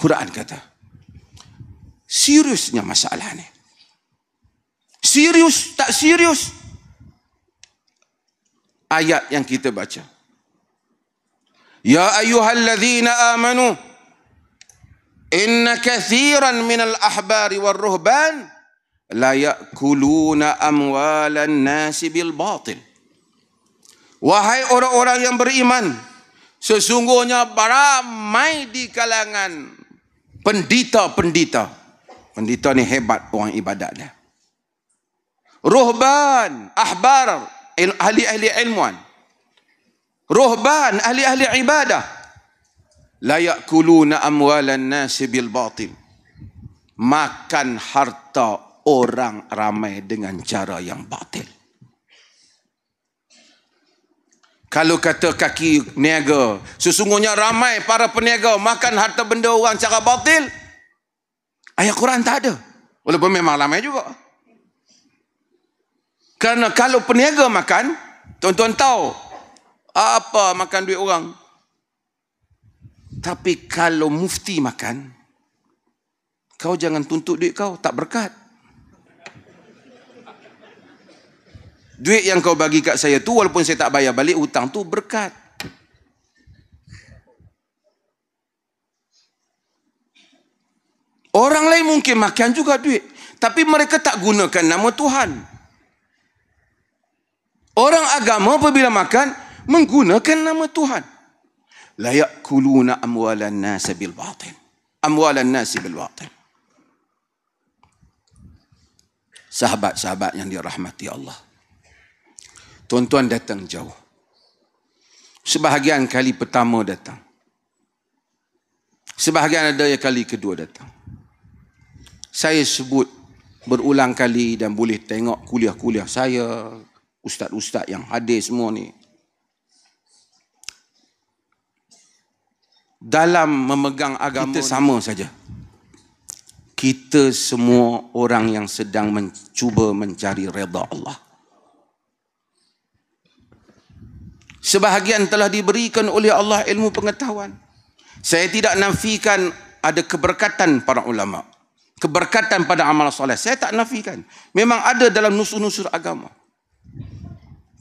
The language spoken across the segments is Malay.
Quran kata. Seriusnya masalah ni. Serius tak serius? Ayat yang kita baca. Ya ayyuhalladzina amanu inna kathiran minal ahbari war ruhban la ya'kuluna amwalan nasi bil batil. Wahai orang-orang yang beriman, sesungguhnya ramai di kalangan pendeta-pendeta. Pendeta ni hebat orang ibadat dia. Ruhban, ahbar, ahli-ahli ilmuan. Ruhban, ahli-ahli ibadah. La ya'kuluna amwalan nasi bil batil. Makan harta orang ramai dengan cara yang batil. Kalau kata kaki niaga, sesungguhnya ramai para peniaga makan harta benda orang cara batil. Ayat Quran tak ada. Walaupun memang ramai juga. Kerana kalau peniaga makan, tuan-tuan tahu apa makan duit orang. Tapi kalau mufti makan, kau jangan tuntut duit kau, tak berkat. Duit yang kau bagi kat saya tu, walaupun saya tak bayar balik hutang tu, berkat. Orang lain mungkin makan juga duit, tapi mereka tak gunakan nama Tuhan. Orang agama apabila makan, menggunakan nama Tuhan. La ya'kuluna amwalan nasi bil batil. Amwalan nasi bil batil. Sahabat-sahabat yang dirahmati Allah. Tuan-tuan datang jauh. Sebahagian kali pertama datang. Sebahagian ada yang kali kedua datang. Saya sebut berulang kali dan boleh tengok kuliah-kuliah saya, ustaz-ustaz yang hadir semua ni. Dalam memegang agama kita sama saja. Kita semua orang yang sedang mencuba mencari redha Allah. Sebahagian telah diberikan oleh Allah ilmu pengetahuan. Saya tidak nafikan ada keberkatan para ulama, keberkatan pada amal soleh. Saya tak nafikan. Memang ada dalam nusur-nusur agama.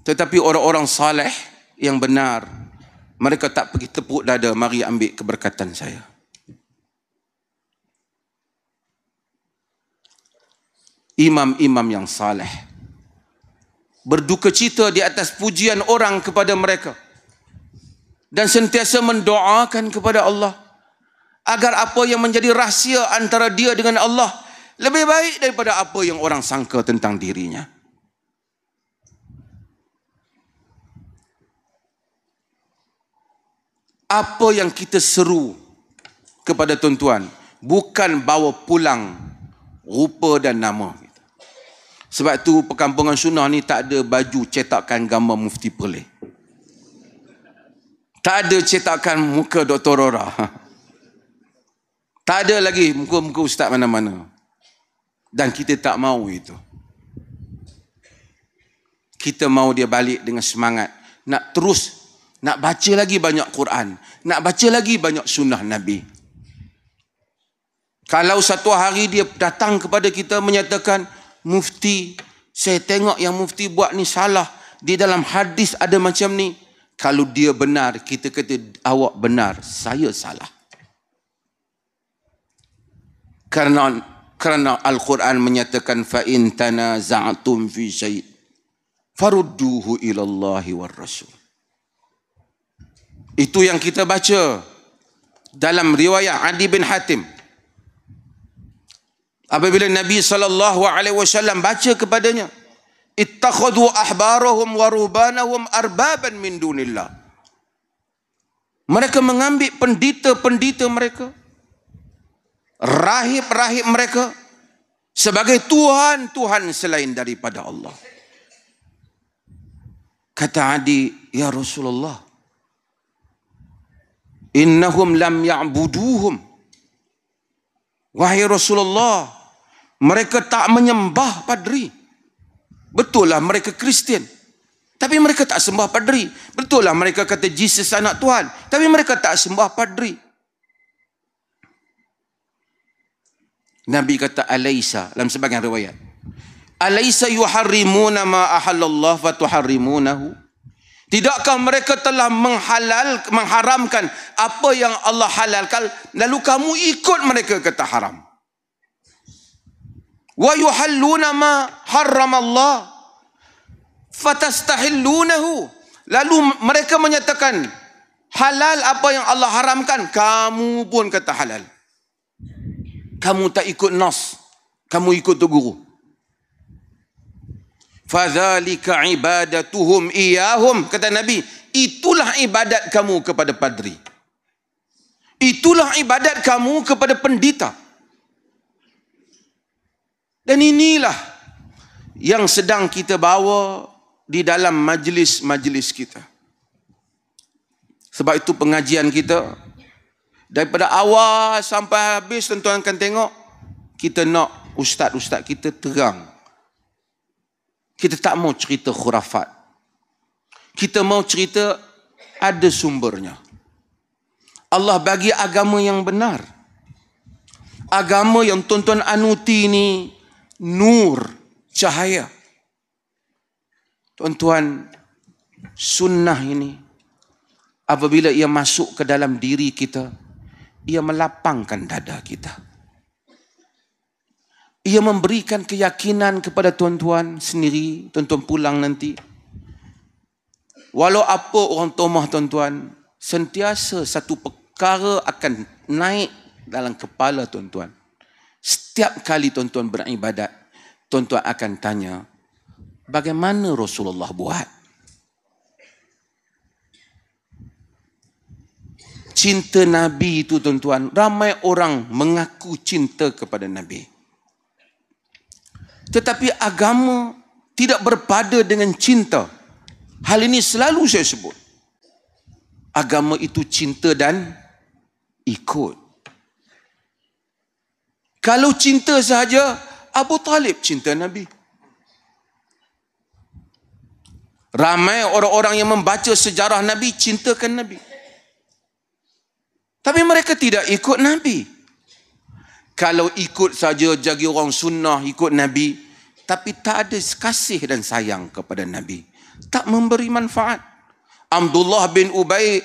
Tetapi orang-orang saleh yang benar, mereka tak pergi tepuk dada, mari ambil keberkatan saya. Imam-imam yang saleh berduka cita di atas pujian orang kepada mereka dan sentiasa mendoakan kepada Allah agar apa yang menjadi rahsia antara dia dengan Allah lebih baik daripada apa yang orang sangka tentang dirinya. Apa yang kita seru kepada tuan-tuan bukan bawa pulang rupa dan nama. Sebab tu perkampungan sunnah ni tak ada baju cetakan gambar Mufti Perlis. Tak ada cetakan muka Dr. Rora. Tak ada lagi muka-muka ustaz mana-mana. Dan kita tak mahu itu. Kita mahu dia balik dengan semangat. Nak terus, nak baca lagi banyak Quran. Nak baca lagi banyak sunnah Nabi. Kalau satu hari dia datang kepada kita menyatakan, Mufti, saya tengok yang Mufti buat ni salah. Di dalam hadis ada macam ni. Kalau dia benar, kita kata awak benar, saya salah. Kerana Al-Quran menyatakan fa in tanaza'tum fi syai' farudduhu ila Allahi war Rasul. Itu yang kita baca dalam riwayat Adi bin Hatim. Apabila Nabi SAW baca kepadanya, ittakhadhu ahbarahum wa rubanahum arbaban min dunillah. Mereka mengambil pendeta-pendeta mereka, rahib-rahib mereka sebagai Tuhan-Tuhan selain daripada Allah. Kata Adi, ya Rasulullah, innahum lam ya'buduhum. Wahai Rasulullah, mereka tak menyembah padri. Betul lah mereka Kristian, tapi mereka tak sembah padri. Betul lah mereka kata Jesus anak Tuhan, tapi mereka tak sembah padri. Nabi kata alaysa, dalam sebagian riwayat, alaysa yuharrimuna ma ahallallah fatuharrimunahu? Tidakkah mereka telah mengharamkan apa yang Allah halalkan, lalu kamu ikut mereka kata haram? Wa yuhalluna ma harramallah fatastahillunahu, lalu mereka menyatakan halal apa yang Allah haramkan, kamu pun kata halal. Kamu tak ikut nas, kamu ikut tu guru. Fadzalika ibadatuhum iyahum, kata Nabi, itulah ibadat kamu kepada padri, itulah ibadat kamu kepada pendeta. Dan inilah yang sedang kita bawa di dalam majlis-majlis kita. Sebab itu pengajian kita daripada awal sampai habis, tuan-tuan akan tengok, kita nak ustaz-ustaz kita terang. Kita tak mau cerita khurafat. Kita mau cerita ada sumbernya. Allah bagi agama yang benar. Agama yang tuan-tuan anuti ni nur, cahaya. Tuan-tuan, sunnah ini apabila ia masuk ke dalam diri kita, ia melapangkan dada kita. Ia memberikan keyakinan kepada tuan-tuan sendiri, tuan-tuan pulang nanti. Walau apa orang tomah tuan-tuan, sentiasa satu perkara akan naik dalam kepala tuan-tuan. Setiap kali tuan-tuan beribadat, tuan-tuan akan tanya, bagaimana Rasulullah buat? Cinta Nabi itu tuan-tuan, ramai orang mengaku cinta kepada Nabi. Tetapi agama tidak berpada dengan cinta. Hal ini selalu saya sebut. Agama itu cinta dan ikut. Kalau cinta sahaja, Abu Talib cinta Nabi. Ramai orang-orang yang membaca sejarah Nabi cintakan Nabi. Tapi mereka tidak ikut Nabi. Kalau ikut saja jadi orang sunnah, ikut Nabi, tapi tak ada kasih dan sayang kepada Nabi, tak memberi manfaat. Abdullah bin Ubay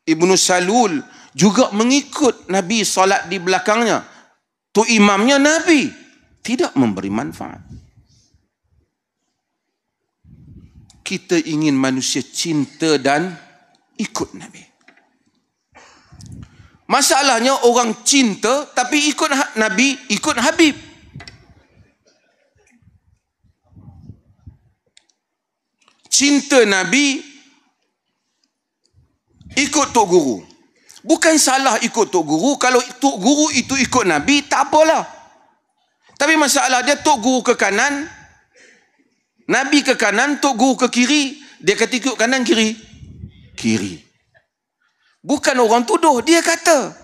ibnu Salul juga mengikut Nabi, solat di belakangnya. Tu imamnya Nabi, tidak memberi manfaat. Kita ingin manusia cinta dan ikut Nabi. Masalahnya orang cinta tapi ikut Nabi, ikut Habib. Cinta Nabi, ikut Tok Guru. Bukan salah ikut Tok Guru. Kalau Tok Guru itu ikut Nabi, tak apalah. Tapi masalah dia, Tok Guru ke kanan, Nabi ke kanan, Tok Guru ke kiri. Dia kata ikut kanan, kiri. Kiri. Bukan orang tuduh, dia kata.